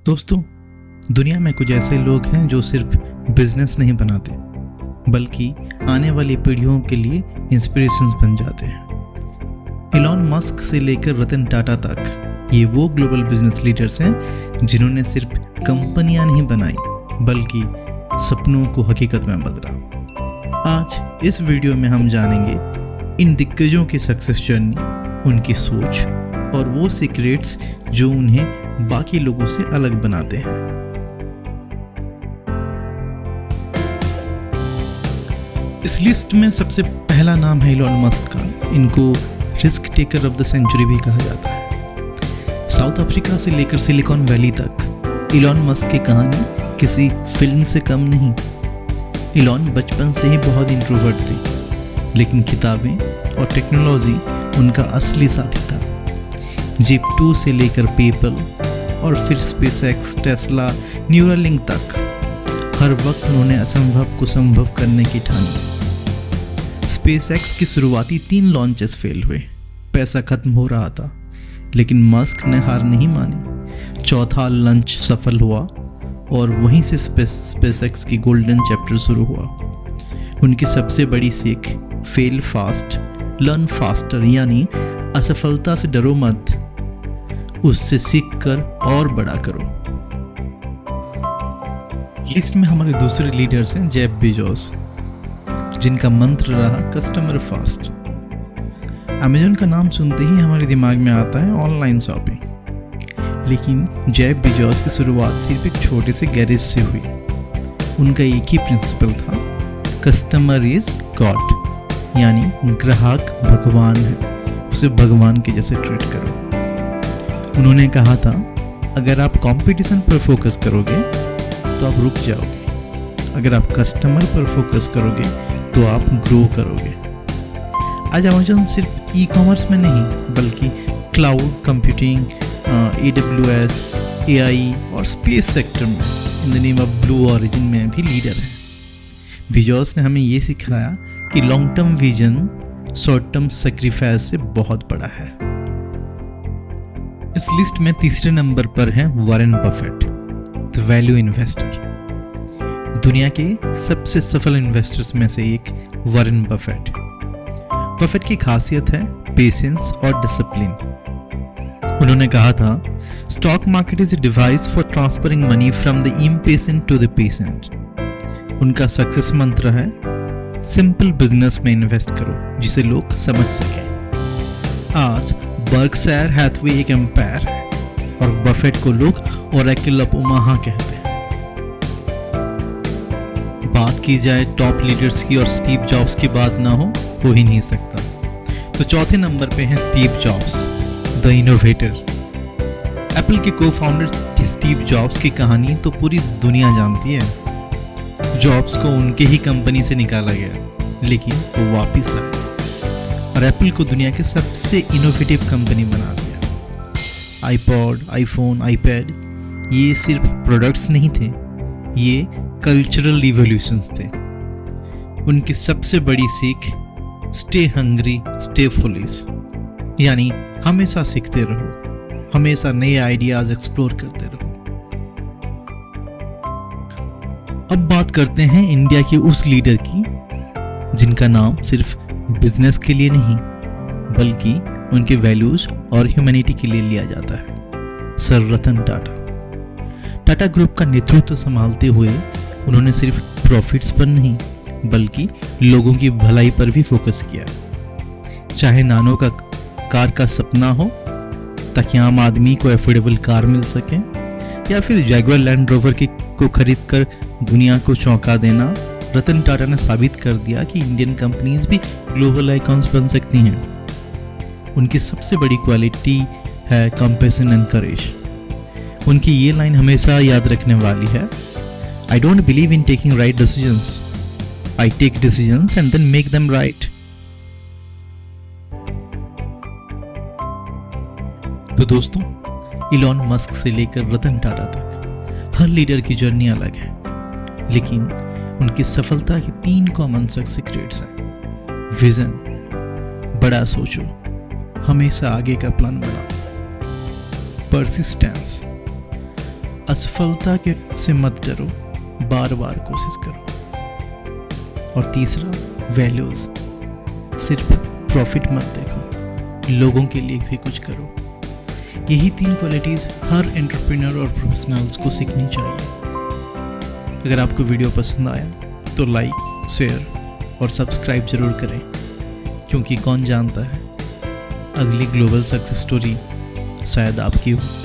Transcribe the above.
दोस्तों, दुनिया में कुछ ऐसे लोग हैं जो सिर्फ बिजनेस नहीं बनाते बल्कि आने वाली पीढ़ियों के लिए इंस्पिरेशंस बन जाते हैं। इलॉन मस्क से लेकर रतन टाटा तक ये वो ग्लोबल बिजनेस लीडर्स हैं जिन्होंने सिर्फ कंपनियां नहीं बनाई बल्कि सपनों को हकीकत में बदला। आज इस वीडियो में हम जानेंगे इन दिग्गजों की सक्सेस जर्नी, उनकी सोच और वो सीक्रेट्स जो उन्हें बाकी लोगों से अलग बनाते हैं। इस लिस्ट में सबसे पहला नाम है इलॉन मस्क का। इनको risk taker of the century भी कहा जाता है। साउथ अफ्रीका से लेकर सिलिकॉन वैली तक इलॉन मस्क की कहानी किसी फिल्म से कम नहीं। इलॉन बचपन से ही बहुत इंट्रोवर्ट थे, लेकिन किताबें और टेक्नोलॉजी उनका असली साथी था। जीप 2 से लेकर पेपल और फिर स्पेसएक्स, टेस्ला, न्यूरालिंक तक हर वक्त उन्होंने असंभव को संभव करने की ठानी। स्पेसएक्स की शुरुआती 3 लॉन्चेस फेल हुए, पैसा खत्म हो रहा था, लेकिन मस्क ने हार नहीं मानी। चौथा लॉन्च सफल हुआ और वहीं से स्पेसएक्स की गोल्डन चैप्टर शुरू हुआ। उनकी सबसे बड़ी सीख फेल फास्ट लर्न फास्टर, यानी असफलता से डरो मत, उससे सीख कर और बड़ा करो। लिस्ट में हमारे दूसरे लीडर्स हैं जेफ बेजोस, जिनका मंत्र रहा कस्टमर फास्ट। अमेज़न का नाम सुनते ही हमारे दिमाग में आता है ऑनलाइन शॉपिंग, लेकिन जेफ बेजोस की शुरुआत सिर्फ एक छोटे से गैरेज से हुई। उनका एक ही प्रिंसिपल था, कस्टमर इज गॉड, यानी ग्राहक भगवान है, उसे भगवान के जैसे ट्रीट करो। उन्होंने कहा था, अगर आप कंपटीशन पर फोकस करोगे तो आप रुक जाओगे, अगर आप कस्टमर पर फोकस करोगे तो आप ग्रो करोगे। आज अमेज़न सिर्फ ई-कॉमर्स में नहीं बल्कि क्लाउड कंप्यूटिंग, AWS, AI और स्पेस सेक्टर में in the name of blue origin में भी लीडर है। बेजोस ने हमें ये सिखाया कि long term vision short term sacrifice से बहुत बड़ा है। इस लिस्ट में तीसरे नंबर पर है Warren Buffett, the value investor. दुनिया के सबसे सफल इन्वेस्टर्स में से एक वॉरेन बफेट। बफेट की खासियत है पेशेंस और डिसिप्लिन। उन्होंने कहा था, stock market is a device for transferring money from the impatient to the patient. उनका सक्सेस मंत्र है, सिंपल बिजनेस में इन्वेस्ट करो जिसे लोग समझ सकें। आज बर्कशायर हैथवे एक एम्पायर है और बफेट को लोग ओरेकल ऑफ ओमाहा कहते हैं। बात की जाए टॉप लीडर्स की और स्टीव जॉब्स की बात ना हो ही नहीं सकता। तो चौथे नंबर पे हैं Steve jobs, the innovator. Apple के को-फाउंडर स्टीव जॉब्स की कहानी तो पूरी दुनिया जानती है। जॉब्स को उनके ही कंपनी से निकाला गया, लेकिन वो वापस आए और एप्पल को दुनिया के सबसे इनोवेटिव कंपनी बना दिया। आईपॉड, आईफोन, आईपैड ये सिर्फ प्रोडक्ट्स नहीं थे, ये कल्चरल रिवॉल्यूशंस थे। उनकी सबसे बड़ी सीख स्टे हंग्री स्टे फुलिश, यानी हमेशा सीखते रहो, हमेशा नए आइडियाज एक्सप्लोर करते रहो। अब बात करते हैं इंडिया के उस लीडर की जिनका नाम सिर्फ बिजनेस के लिए नहीं बल्कि उनके वैल्यूज और ह्यूमैनिटी के लिए लिया जाता है, सर रतन टाटा। टाटा ग्रुप का नेतृत्व संभालते हुए उन्होंने सिर्फ प्रॉफिट्स पर नहीं बल्कि लोगों की भलाई पर भी फोकस किया। चाहे नानो का कार का सपना हो ताकि आम आदमी को एफोर्डेबल कार मिल सके, या फिर जैगुआर लैंड रोवर को खरीद कर दुनिया को चौंका देना, रतन टाटा ने साबित कर दिया कि इंडियन कंपनीज भी ग्लोबल आइकॉन्स बन सकती हैं। उनकी सबसे बड़ी क्वालिटी है कंपैशन एंड करेज। उनकी ये लाइन हमेशा याद रखने वाली है, I don't believe in taking right decisions, I take decisions and then make them right. तो दोस्तों, इलॉन मस्क से लेकर रतन टाटा तक हर लीडर की जर्नी अलग है, लेकिन उनकी सफलता की 3 कॉमन सीक्रेट्स हैं। विजन, बड़ा सोचो, हमेशा आगे का प्लान बनाओ। परसिस्टेंस, असफलता के से मत डरो, बार बार कोशिश करो। और तीसरा, वैल्यूज़, सिर्फ प्रॉफिट मत देखो, लोगों के लिए भी कुछ करो। यही 3 क्वालिटीज़ हर एंटरप्रेन्योर और प्रोफेशनल्स को सीखनी चाहिए। अगर आपको वीडियो पसंद आया तो लाइक, शेयर और सब्सक्राइब ज़रूर करें, क्योंकि कौन जानता है अगली ग्लोबल सक्सेस स्टोरी शायद आपकी हो।